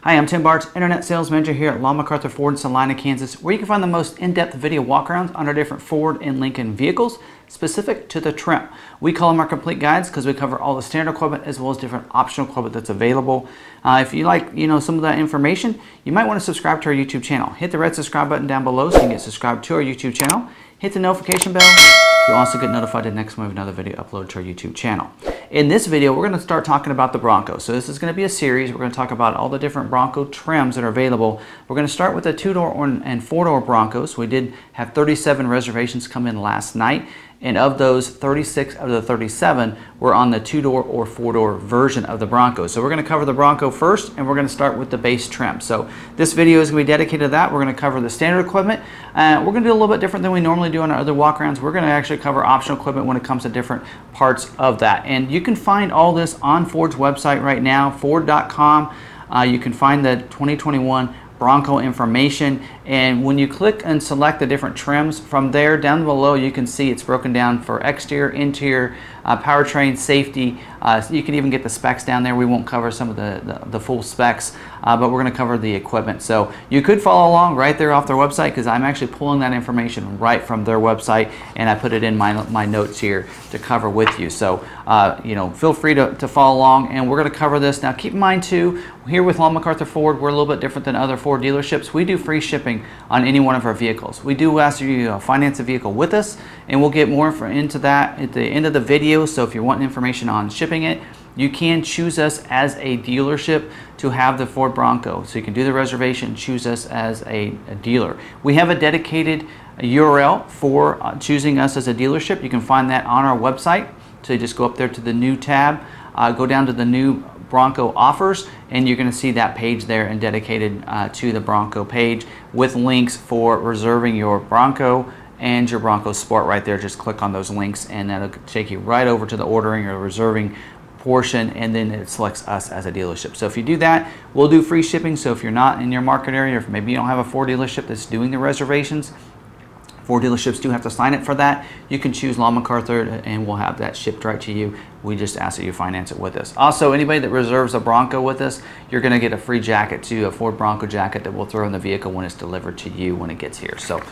Hi, I'm Tim Bartz, Internet Sales Manager here at Long McArthur Ford in Salina, Kansas, where you can find the most in-depth video walkarounds on our different Ford and Lincoln vehicles specific to the trim. We call them our complete guides because we cover all the standard equipment as well as different optional equipment that's available. If you like, some of that information, you might want to subscribe to our YouTube channel. Hit the red subscribe button down below so you can get subscribed to our YouTube channel. Hit the notification bell. You'll also get notified the next time we have another video uploaded to our YouTube channel. In this video, we're going to start talking about the Bronco. So this is going to be a series. We're going to talk about all the different Bronco trims that are available. We're going to start with the 2-door and 4-door Broncos. We did have 37 reservations come in last night. And of those, 36 out of the 37 were on the 2-door or 4-door version of the Bronco. So we're going to cover the Bronco first, and we're going to start with the base trim. So this video is going to be dedicated to that. We're going to cover the standard equipment. We're going to do a little bit different than we normally do on our other walkarounds. We're going to actually cover optional equipment when it comes to different parts of that. And you can find all this on Ford's website right now, Ford.com. You can find the 2021 Bronco information, and when you click and select the different trims from there, down below you can see it's broken down for exterior, interior, powertrain, safety. You can even get the specs down there. We won't cover some of the full specs, but we're going to cover the equipment. So you could follow along right there off their website, because I'm actually pulling that information right from their website, and I put it in my notes here to cover with you. So feel free to follow along, and we're going to cover this. Now keep in mind too, here with Long McArthur Ford, we're a little bit different than other Ford dealerships. We do free shipping on any one of our vehicles. We do ask you to finance a vehicle with us, and we'll get more into that at the end of the video. So if you're wanting information on shipping it, you can choose us as a dealership to have the Ford Bronco. So you can do the reservation, choose us as a dealer. We have a dedicated URL for choosing us as a dealership. You can find that on our website. So you just go up there to the new tab, go down to the new Bronco offers, and you're going to see that page there and dedicated to the Bronco page with links for reserving your Bronco and your Bronco Sport right there. Just click on those links and that'll take you right over to the ordering or reserving portion, and then it selects us as a dealership. So if you do that, we'll do free shipping. So if you're not in your market area, or if maybe you don't have a Ford dealership that's doing the reservations, Ford dealerships do have to sign it for that. You can choose Long McArthur and we'll have that shipped right to you. We just ask that you finance it with us. Also, anybody that reserves a Bronco with us, you're going to get a free jacket too, a Ford Bronco jacket that we'll throw in the vehicle when it's delivered to you when it gets here. So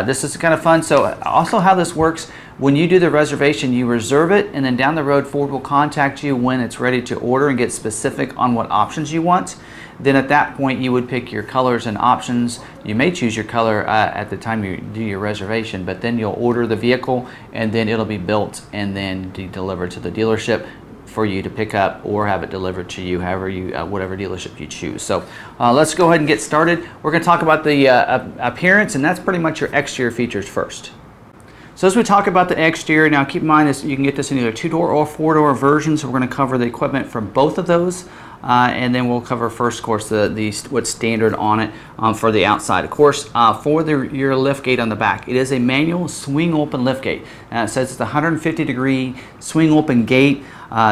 this is kind of fun. So also how this works, when you do the reservation, you reserve it, and then down the road Ford will contact you when it's ready to order and get specific on what options you want. Then at that point you would pick your colors and options. You may choose your color at the time you do your reservation, but then you'll order the vehicle and then it'll be built and then delivered to the dealership for you to pick up or have it delivered to you, however whatever dealership you choose. So let's go ahead and get started. We're going to talk about the appearance, and that's pretty much your exterior features first. So as we talk about the exterior, now keep in mind this, you can get this in either 2-door or 4-door version. So we're going to cover the equipment from both of those. And then we'll cover first, of course, what's standard on it for the outside. Of course, for your lift gate on the back, it is a manual swing open lift gate. It says it's a 150-degree swing open gate,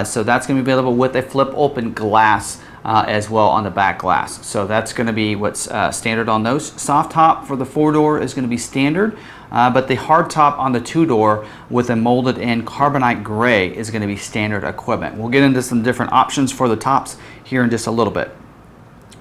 so that's going to be available with a flip open glass as well on the back glass. So that's going to be what's standard on those. Soft top for the 4-door is going to be standard. But the hard top on the 2-door with a molded in carbonite gray is going to be standard equipment. We'll get into some different options for the tops here in just a little bit.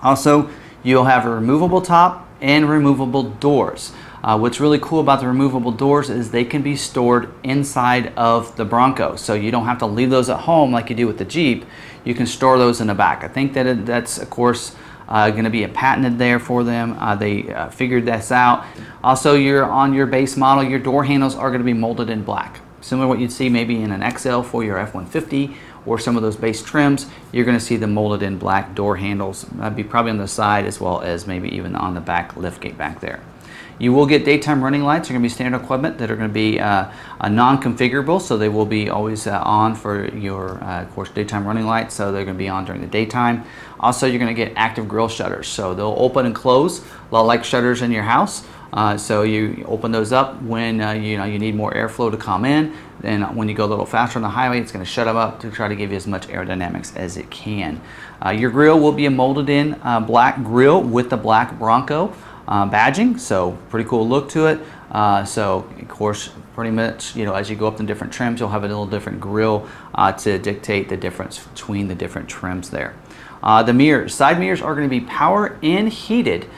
Also, you'll have a removable top and removable doors. What's really cool about the removable doors is they can be stored inside of the Bronco. So you don't have to leave those at home like you do with the Jeep. You can store those in the back. I think that's, of course, going to be a patented there for them. They figured this out. Also, on your base model, your door handles are going to be molded in black. Similar to what you'd see maybe in an XL for your F-150 or some of those base trims, you're going to see the molded in black door handles. That'd be probably on the side as well as maybe even on the back liftgate back there. You will get daytime running lights. They're going to be standard equipment that are going to be non-configurable, so they will be always on for your, of course, daytime running lights, so they're going to be on during the daytime. Also, you're going to get active grille shutters, so they'll open and close, a lot like shutters in your house. So you open those up when you need more airflow to come in. Then when you go a little faster on the highway, it's going to shut them up to try to give you as much aerodynamics as it can. Your grille will be a molded in black grille with the black Bronco badging, so pretty cool look to it. So of course, pretty much, you know, as you go up in different trims, you'll have a little different grille to dictate the difference between the different trims there. The mirrors, side mirrors are going to be power and heated.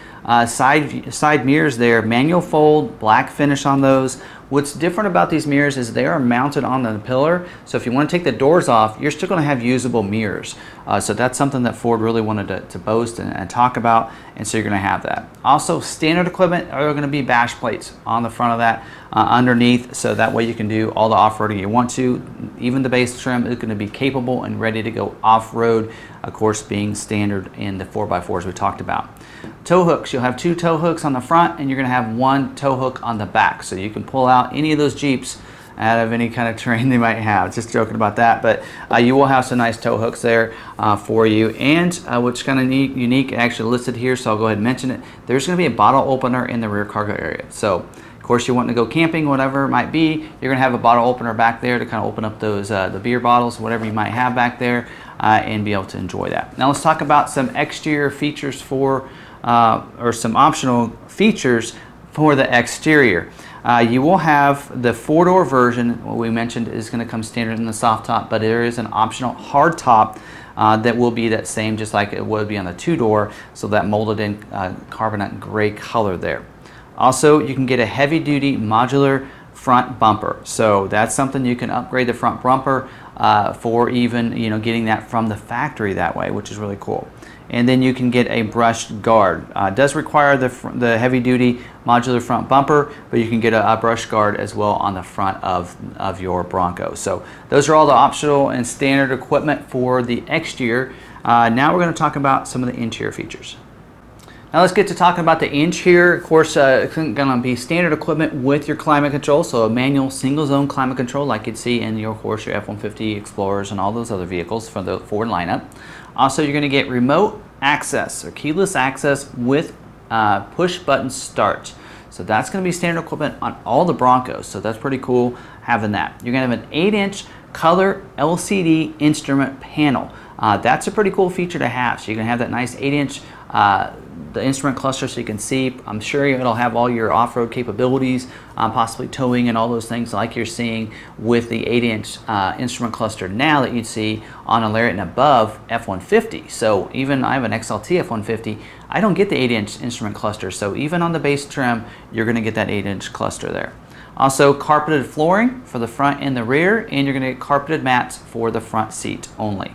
Side mirrors there, manual fold, black finish on those. What's different about these mirrors is they are mounted on the pillar, so if you want to take the doors off, you're still going to have usable mirrors. So that's something that Ford really wanted to boast and talk about, and so you're going to have that. Also, standard equipment are going to be bash plates on the front of that underneath, so that way you can do all the off-roading you want to. Even the base trim is going to be capable and ready to go off-road, of course being standard in the 4x4s we talked about. Tow hooks, you'll have 2 tow hooks on the front, and you're going to have 1 tow hook on the back, so you can pull out any of those Jeeps out of any kind of terrain they might have. Just joking about that, but you will have some nice tow hooks there for you. And what's kind of unique, actually listed here, so I'll go ahead and mention it. There's going to be a bottle opener in the rear cargo area. So of course you want to go camping, whatever it might be, you're going to have a bottle opener back there to kind of open up those the beer bottles, whatever you might have back there, and be able to enjoy that. Now let's talk about some exterior features for or some optional features for the exterior. You will have the 4-door version, what we mentioned is going to come standard in the soft top, but there is an optional hard top that will be that same, just like it would be on the 2-door, so that molded in carbonate gray color there. Also, you can get a heavy duty modular front bumper, so that's something you can upgrade the front bumper for, even, you know, getting that from the factory that way, which is really cool. And then you can get a brushed guard. It does require the heavy-duty modular front bumper, but you can get a brush guard as well on the front of your Bronco. So those are all the optional and standard equipment for the exterior. Now we're going to talk about some of the interior features. Now let's get to talking about the interior. Of course, it's going to be standard equipment with your climate control, so a manual single-zone climate control like you'd see in your, of course, your F-150 Explorers and all those other vehicles from the Ford lineup. Also, you're going to get remote access or keyless access with push-button start. So that's going to be standard equipment on all the Broncos, so that's pretty cool having that. You're going to have an 8-inch color LCD instrument panel. That's a pretty cool feature to have. So you're going to have that nice 8-inch the instrument cluster, so you can see. I'm sure it'll have all your off-road capabilities, possibly towing and all those things like you're seeing with the 8-inch instrument cluster now that you'd see on a Lariat and above F-150. So even I have an XLT F-150, I don't get the 8-inch instrument cluster, so even on the base trim you're going to get that 8-inch cluster there. Also, carpeted flooring for the front and the rear, and you're going to get carpeted mats for the front seat only.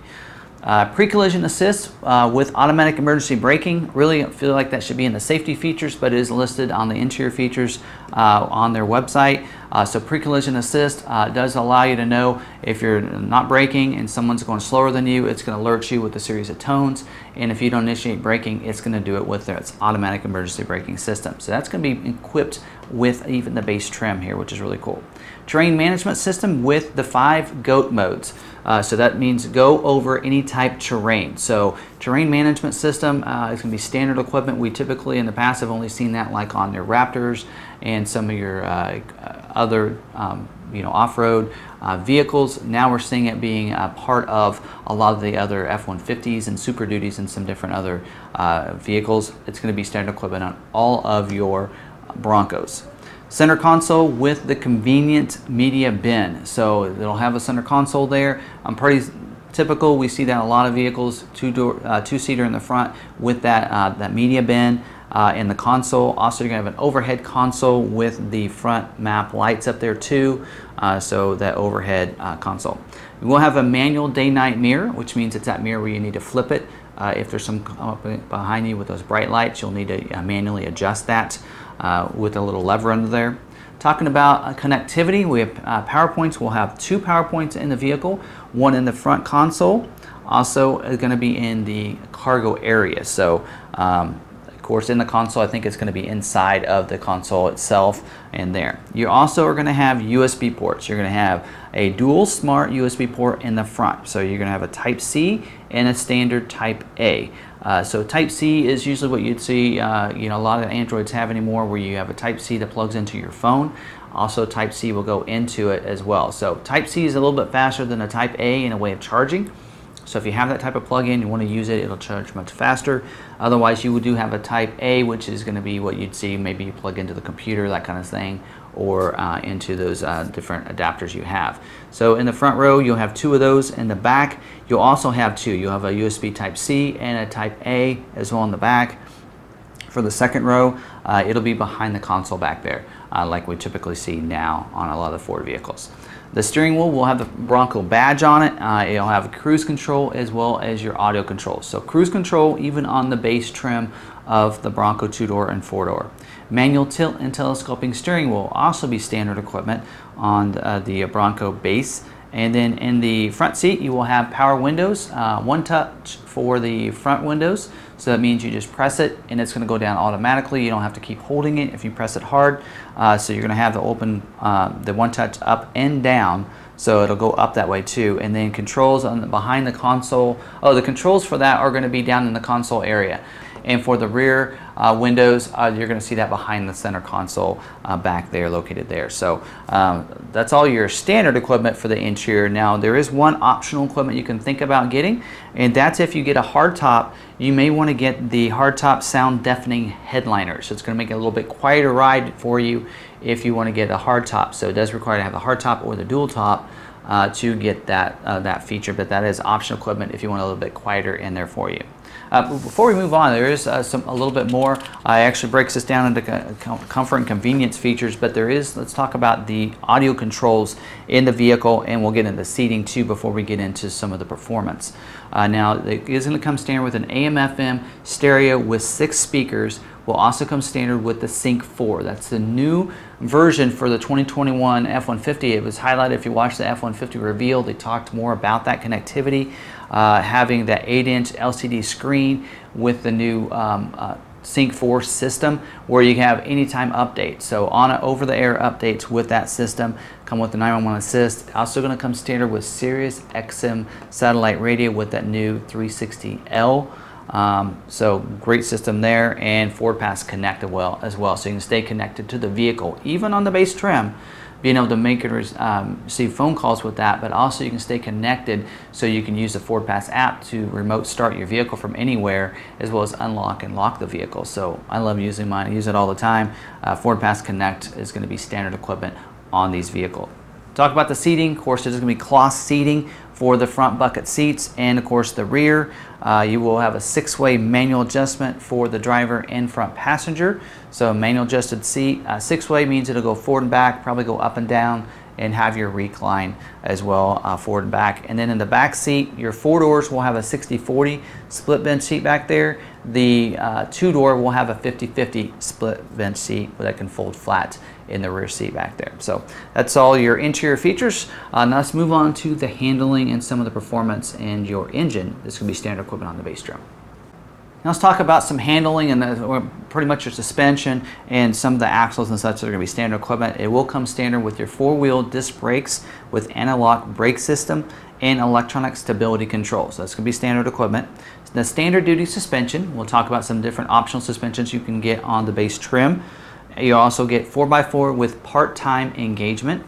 Pre-collision assist with automatic emergency braking. Really feel like that should be in the safety features, but it is listed on the interior features on their website. So pre-collision assist does allow you to know if you're not braking and someone's going slower than you, it's going to alert you with a series of tones. And if you don't initiate braking, it's going to do it with its automatic emergency braking system. So that's going to be equipped with even the base trim here, which is really cool. Terrain management system with the 5 GOAT modes. So that means go over any type terrain. So terrain management system is going to be standard equipment. We typically in the past have only seen that like on your Raptors and some of your other off-road vehicles. Now we're seeing it being part of a lot of the other F-150s and Super Duties and some different other vehicles. It's going to be standard equipment on all of your Broncos. Center console with the convenient media bin. So it'll have a center console there. Pretty typical. We see that in a lot of vehicles, two-seater in the front with that media bin in the console. Also, you're going to have an overhead console with the front map lights up there too. So that overhead console. We will have a manual day-night mirror, which means it's that mirror where you need to flip it. If there's some up behind you with those bright lights, you'll need to manually adjust that with a little lever under there. Talking about connectivity, we have power points. We'll have 2 power points in the vehicle, one in the front console, also going to be in the cargo area. So of course in the console, I think it's going to be inside of the console itself and there. You also are going to have USB ports. You're going to have a dual smart USB port in the front. So you're going to have a Type-C and a standard Type-A. So Type-C is usually what you'd see, a lot of Androids have anymore, where you have a Type-C that plugs into your phone. Also, Type-C will go into it as well. So Type-C is a little bit faster than a Type-A in a way of charging. So if you have that type of plug-in, you want to use it, it'll charge much faster. Otherwise, you do have a type A, which is going to be what you'd see, maybe you plug into the computer, that kind of thing, or into those different adapters you have. So in the front row, you'll have 2 of those. In the back, you'll also have 2. You'll have a USB type C and a type A as well in the back. For the second row, it'll be behind the console back there, like we typically see now on a lot of the Ford vehicles. The steering wheel will have the Bronco badge on it. It'll have cruise control as well as your audio controls. So cruise control even on the base trim of the Bronco 2-door and 4-door. Manual tilt and telescoping steering wheel will also be standard equipment on the Bronco base. And then in the front seat, you will have power windows, one touch for the front windows. So that means you just press it and it's going to go down automatically. You don't have to keep holding it if you press it hard. So you're going to have the open, the one touch up and down. So it'll go up that way too. And then controls on the, behind the console. Oh, the controls for that are going to be down in the console area. And for the rear windows, you're going to see that behind the center console back there, located there. So that's all your standard equipment for the interior. Now there is one optional equipment you can think about getting, and that's if you get a hardtop, you may want to get the hardtop sound deafening headliner. So it's going to make it a little bit quieter ride for you if you want to get a hardtop. So it does require to have the hardtop or the dual top to get that, that feature, but that is optional equipment if you want a little bit quieter in there for you. Before we move on, there is a little bit more. I actually breaks this down into comfort and convenience features, but there is, let's talk about the audio controls in the vehicle, and we'll get into seating too before we get into some of the performance. Now, it is going to come standard with an AM/FM stereo with 6 speakers. Will also come standard with the Sync 4. That's the new version for the 2021 F-150. It was highlighted if you watched the F-150 reveal. They talked more about that connectivity, having that 8-inch LCD screen with the new Sync 4 system where you have anytime updates. So on over-the-air updates with that system come with the 911 assist. Also going to come standard with Sirius XM satellite radio with that new 360L. So great system there, and Ford Pass Connect as well, so you can stay connected to the vehicle even on the base trim, being able to make it receive phone calls with that, but also you can stay connected so you can use the Ford Pass app to remote start your vehicle from anywhere, as well as unlock and lock the vehicle. So I love using mine. I use it all the time. Ford Pass Connect is going to be standard equipment on these vehicles. Talk about the seating. Of course, there's going to be cloth seating for the front bucket seats, and of course the rear. You will have a 6-way manual adjustment for the driver and front passenger. So manual adjusted seat, 6-way means it'll go forward and back, probably go up and down, and have your recline as well, forward and back. And then in the back seat, your 4 doors will have a 60-40 split bench seat back there. The 2-door will have a 50-50 split bench seat that can fold flat in the rear seat back there. So that's all your interior features. Now let's move on to the handling and some of the performance and your engine. This can be standard equipment on the base trim. Now let's talk about some handling and pretty much your suspension and some of the axles and such that are going to be standard equipment. It will come standard with your 4-wheel disc brakes with analog brake system and electronic stability control. So that's going to be standard equipment. The standard duty suspension, we'll talk about some different optional suspensions you can get on the base trim. You also get 4x4 with part-time engagement,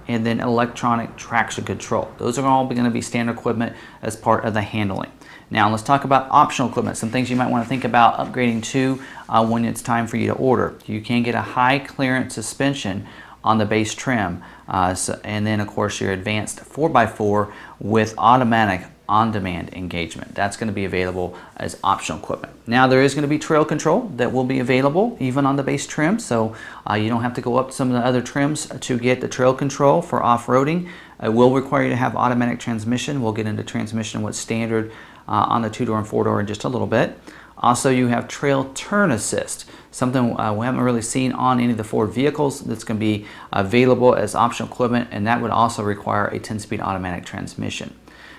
and then electronic traction control. Those are all going to be standard equipment as part of the handling. Now let's talk about optional equipment, some things you might want to think about upgrading to when it's time for you to order. You can get a high clearance suspension on the base trim, and then of course your advanced 4x4 with automatic on-demand engagement. That's going to be available as optional equipment. Now there is going to be trail control that will be available even on the base trim, so you don't have to go up to some of the other trims to get the trail control for off-roading. It will require you to have automatic transmission. We'll get into transmission what's standard on the 2-door and 4-door in just a little bit. Also, you have trail turn assist, something we haven't really seen on any of the Ford vehicles. That's going to be available as optional equipment, and that would also require a 10-speed automatic transmission.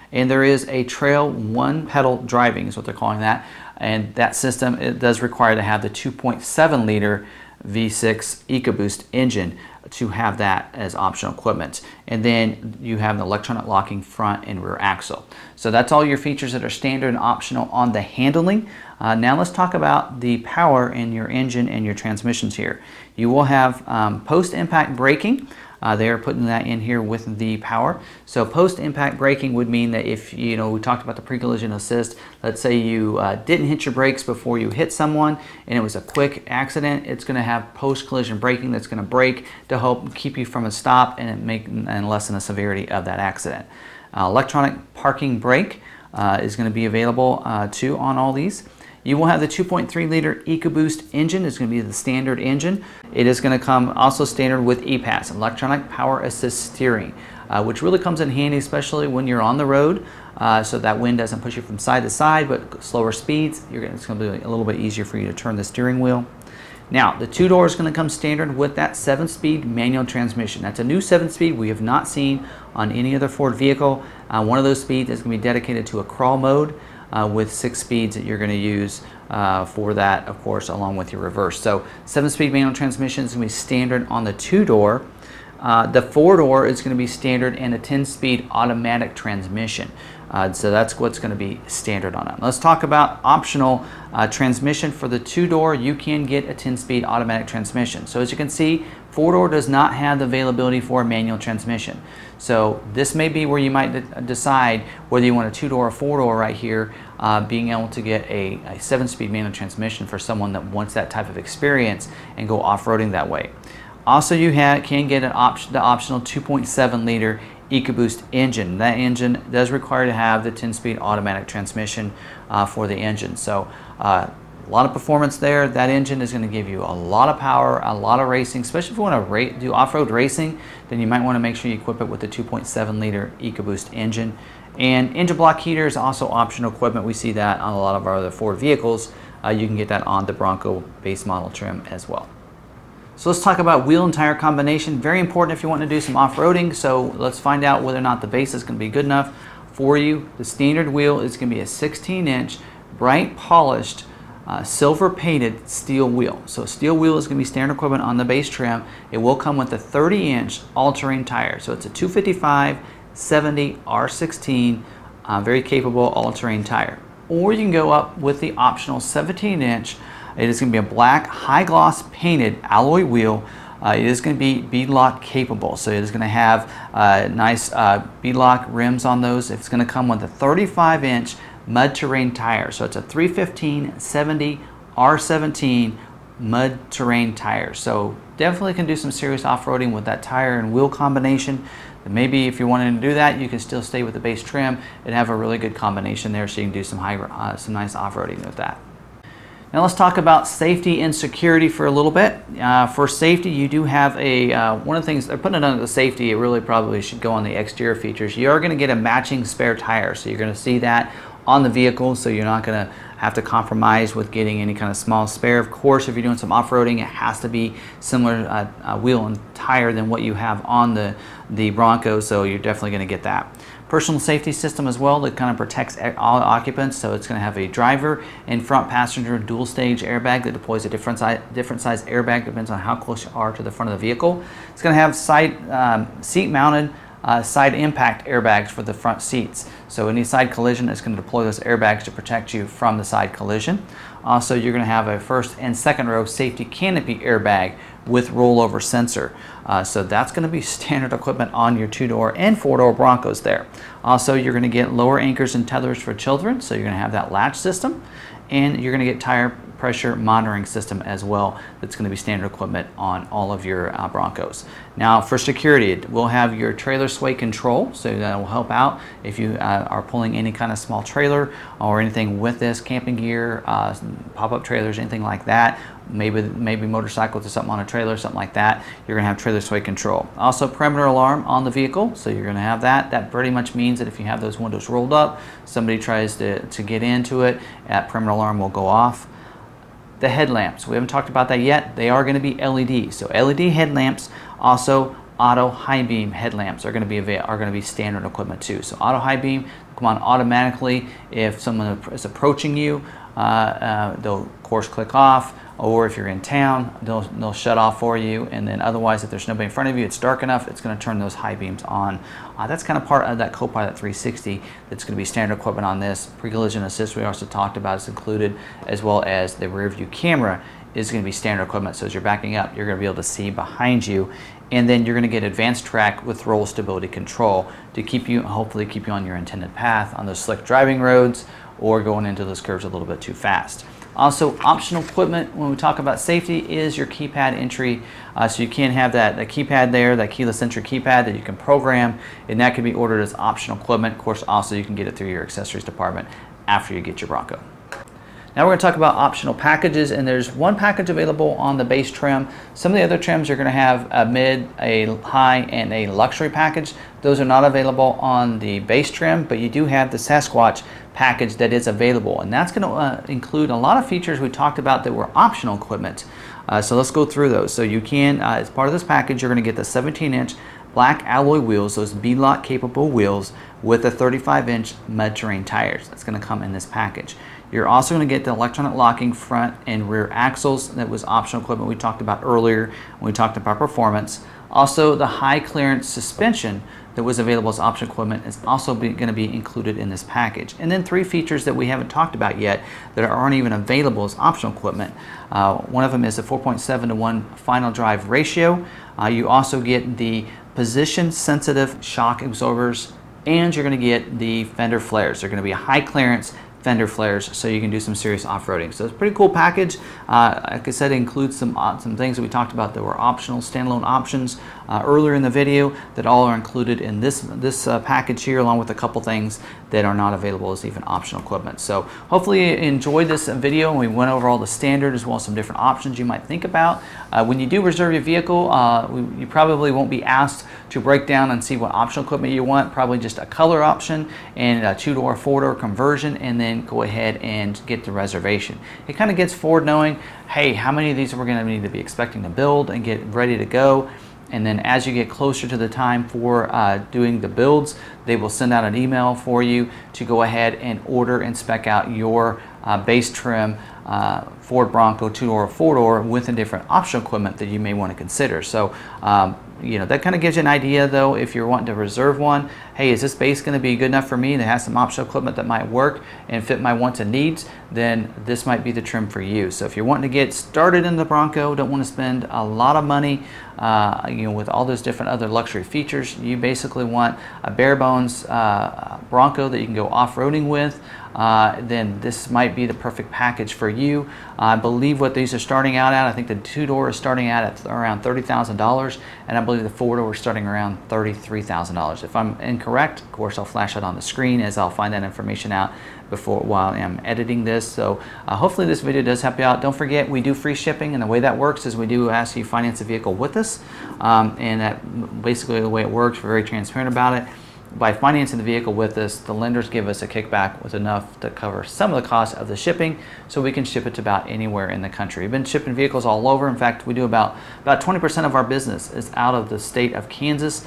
And there is a trail 1-pedal driving is what they're calling that, and that system, it does require to have the 2.7 liter V6 EcoBoost engine to have that as optional equipment. And then you have the electronic locking front and rear axle. So that's all your features that are standard and optional on the handling. Now let's talk about the power in your engine and your transmissions here. You will have post-impact braking. They are putting that in here with the power. So post-impact braking would mean that if, we talked about the pre-collision assist, let's say you didn't hit your brakes before you hit someone and it was a quick accident, it's going to have post-collision braking that's going to brake to help keep you from a stop and lessen the severity of that accident. Electronic parking brake is going to be available too on all these. You will have the 2.3 liter EcoBoost engine. It's going to be the standard engine. It is going to come also standard with EPAS, electronic power assist steering, which really comes in handy, especially when you're on the road, so that wind doesn't push you from side to side, but slower speeds, it's going to be a little bit easier for you to turn the steering wheel. Now, the two-door is going to come standard with that 7-speed manual transmission. That's a new 7-speed we have not seen on any other Ford vehicle. One of those speeds is going to be dedicated to a crawl mode with 6 speeds that you're going to use for that, of course, along with your reverse. So 7-speed manual transmission is going to be standard on the two-door. The 4-door is going to be standard in a 10-speed automatic transmission. So that's what's going to be standard on it. Let's talk about optional transmission. For the 2-door, you can get a 10-speed automatic transmission. So as you can see, 4-door does not have the availability for a manual transmission. So this may be where you might decide whether you want a 2-door or 4-door right here, being able to get a 7-speed manual transmission for someone that wants that type of experience and go off-roading that way. Also, you can get the optional 2.7 liter EcoBoost engine. That engine does require to have the 10-speed automatic transmission for the engine. So a lot of performance there. That engine is going to give you a lot of power, a lot of racing, especially if you want to do off-road racing, then you might want to make sure you equip it with the 2.7 liter EcoBoost engine. And engine block heater is also optional equipment. We see that on a lot of our other Ford vehicles. You can get that on the Bronco base model trim as well. So let's talk about wheel and tire combination. Very important if you want to do some off-roading. So let's find out whether or not the base is going to be good enough for you. The standard wheel is going to be a 16-inch, bright polished, silver painted steel wheel. So steel wheel is going to be standard equipment on the base trim. It will come with a 30-inch all-terrain tire. So it's a 255/70 R16, very capable all-terrain tire. Or you can go up with the optional 17-inch. It is going to be a black, high-gloss painted alloy wheel. It is going to be beadlock capable, so it is going to have nice beadlock rims on those. It's going to come with a 35-inch mud terrain tire, so it's a 315/70 R17 mud terrain tire. So definitely can do some serious off-roading with that tire and wheel combination. And maybe if you're wanting to do that, you can still stay with the base trim and have a really good combination there, so you can do some nice off-roading with that. Now let's talk about safety and security for a little bit. For safety, you do have one of the things, they're putting it under the safety, it really probably should go on the exterior features. You are going to get a matching spare tire, so you're going to see that on the vehicle, so you're not going to have to compromise with getting any kind of small spare. Of course, if you're doing some off-roading, it has to be similar wheel and tire than what you have on the Bronco, so you're definitely going to get that. Personal safety system as well that kind of protects all occupants, so it's going to have a driver and front passenger dual stage airbag that deploys a different size airbag, depends on how close you are to the front of the vehicle. It's going to have seat mounted side impact airbags for the front seats. So any side collision is going to deploy those airbags to protect you from the side collision. Also, you're going to have a first and second row safety canopy airbag with rollover sensor. So that's going to be standard equipment on your 2-door and 4-door Broncos there. Also, you're going to get lower anchors and tethers for children, so you're going to have that latch system. And you're going to get tire pressure monitoring system as well. That's going to be standard equipment on all of your Broncos. Now for security, we'll have your trailer sway control, so that will help out if you are pulling any kind of small trailer or anything with this, camping gear, pop-up trailers, anything like that. Maybe motorcycles or something on a trailer, something like that. You're going to have trailer sway control. Also perimeter alarm on the vehicle, so you're going to have that. That pretty much means that if you have those windows rolled up, somebody tries to get into it, that perimeter alarm will go off. The headlamps, we haven't talked about that yet. They are going to be LED. So LED headlamps, also auto high beam headlamps are going to be standard equipment too. So auto high beam come on automatically if someone is approaching you. They'll of course click off, or if you're in town, they'll shut off for you. And then otherwise, if there's nobody in front of you, it's dark enough, it's going to turn those high beams on. That's kind of part of that Copilot 360 that's going to be standard equipment on this. Pre-collision assist we also talked about is included, as well as the rear view camera is going to be standard equipment. So as you're backing up, you're going to be able to see behind you and then you're going to get advanced track with roll stability control to keep you, hopefully keep you on your intended path on those slick driving roads or going into those curves a little bit too fast. Also, optional equipment when we talk about safety is your keypad entry. So you can have that keypad there, that keyless entry keypad that you can program, and that can be ordered as optional equipment. Of course, also you can get it through your accessories department after you get your Bronco. Now we're going to talk about optional packages, and there's one package available on the base trim. Some of the other trims are going to have a mid, a high, and a luxury package. Those are not available on the base trim, but you do have the Sasquatch package that is available, and that's going to include a lot of features we talked about that were optional equipment. So let's go through those. So you can, as part of this package, you're going to get the 17-inch black alloy wheels, those B-lock capable wheels with the 35-inch mud-terrain tires. That's going to come in this package. You're also going to get the electronic locking front and rear axles. That was optional equipment we talked about earlier when we talked about performance. Also, the high clearance suspension that was available as optional equipment is also going to be included in this package. And then 3 features that we haven't talked about yet that aren't even available as optional equipment. One of them is a 4.7 to 1 final drive ratio. You also get the position sensitive shock absorbers, and you're going to get the fender flares. They're going to be high clearance fender flares, so you can do some serious off-roading. So it's a pretty cool package. Like I said, it includes some things that we talked about that were optional, standalone options earlier in the video that all are included in this package here, along with a couple things that are not available as even optional equipment. So hopefully you enjoyed this video, and we went over all the standard as well as some different options you might think about. When you do reserve your vehicle, you probably won't be asked to break down and see what optional equipment you want. Probably just a color option and a 2-door, 4-door conversion, and then go ahead and get the reservation. It kind of gets Ford knowing, hey, how many of these are we going to need to be expecting to build and get ready to go. And then as you get closer to the time for doing the builds, they will send out an email for you to go ahead and order and spec out your base trim Ford Bronco 2-door or 4-door with the different optional equipment that you may want to consider. So you know, that kind of gives you an idea though, if you're wanting to reserve one, hey, is this base going to be good enough for me that has some optional equipment that might work and fit my wants and needs, then this might be the trim for you. So if you're wanting to get started in the Bronco, don't want to spend a lot of money you know, with all those different other luxury features, you basically want a bare bones Bronco that you can go off-roading with, then this might be the perfect package for you. I believe what these are starting out at, I think the 2-door is starting out at around $30,000, and I believe the 4-door is starting around $33,000. If I'm incorrect, of course, I'll flash it on the screen as I'll find that information out while I'm editing this. So hopefully this video does help you out. Don't forget, we do free shipping, and the way that works is we do ask you to finance a vehicle with us, and that basically the way it works. We're very transparent about it. By financing the vehicle with us, the lenders give us a kickback with enough to cover some of the cost of the shipping, so we can ship it to about anywhere in the country. We've been shipping vehicles all over. In fact, we do about 20% of our business is out of the state of Kansas.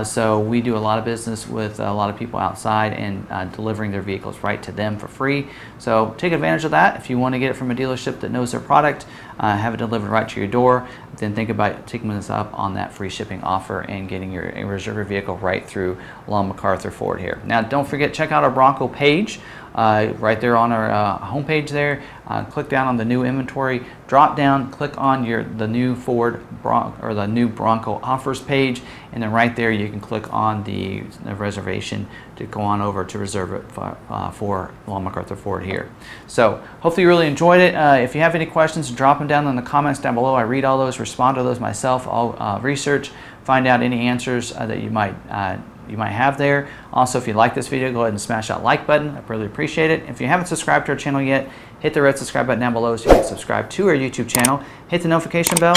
So we do a lot of business with a lot of people outside and delivering their vehicles right to them for free. So take advantage of that. If you want to get it from a dealership that knows their product, have it delivered right to your door, then think about taking us up on that free shipping offer and getting your reserve vehicle right through Long McArthur Ford here. Now, don't forget, check out our Bronco page. Right there on our homepage there, click down on the new inventory, drop down, click on the new Ford Bronco or the new Bronco offers page, and then right there you can click on the reservation to go on over to reserve it for Long McArthur Ford here. So hopefully you really enjoyed it. If you have any questions, drop them down in the comments down below. I read all those, respond to those myself. I'll research, find out any answers that you might have there. Also, if you like this video, go ahead and smash that like button. I really appreciate it. If you haven't subscribed to our channel yet, hit the red subscribe button down below so you can subscribe to our YouTube channel. Hit the notification bell.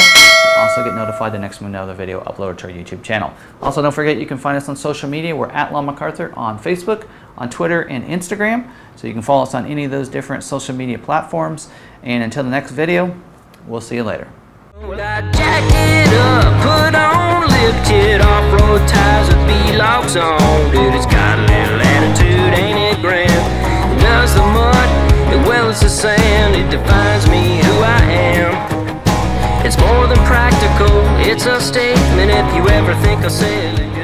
Also get notified the next time we know the video uploaded to our YouTube channel. Also, don't forget you can find us on social media. We're at Long McArthur on Facebook, on Twitter, and Instagram. So you can follow us on any of those different social media platforms. And until the next video, we'll see you later. Jack it up, put on lifted off-road tires with B-locks on. Dude, it's got a little attitude, ain't it grand? It does the mud, as well as the sand. It defines me who I am. It's more than practical, it's a statement if you ever think I'll sell it.